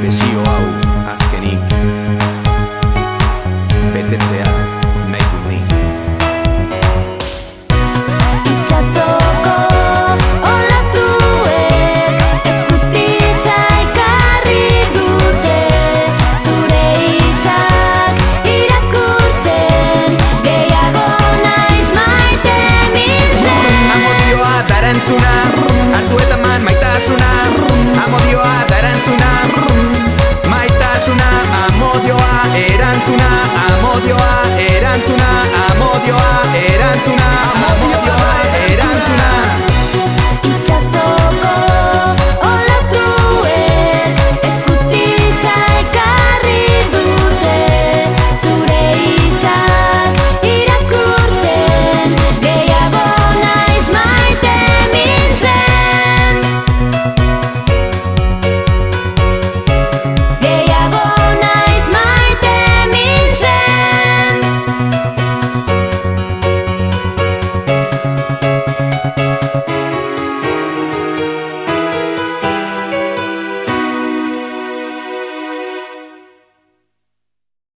Desio hau azkenik betetzea nahi dut nik. Itsasoko olatuek eskutitza ekarri dute, zure hitzak irakurtzen gehiago naiz maite mintzen. Amodioa da erantzuna, hartu eta eman maitasuna. Amodioa da erantzuna, maitasuna. Amodioa erantzuna, amodioa erantzuna, amodioa erantzuna, amodioa erantzuna.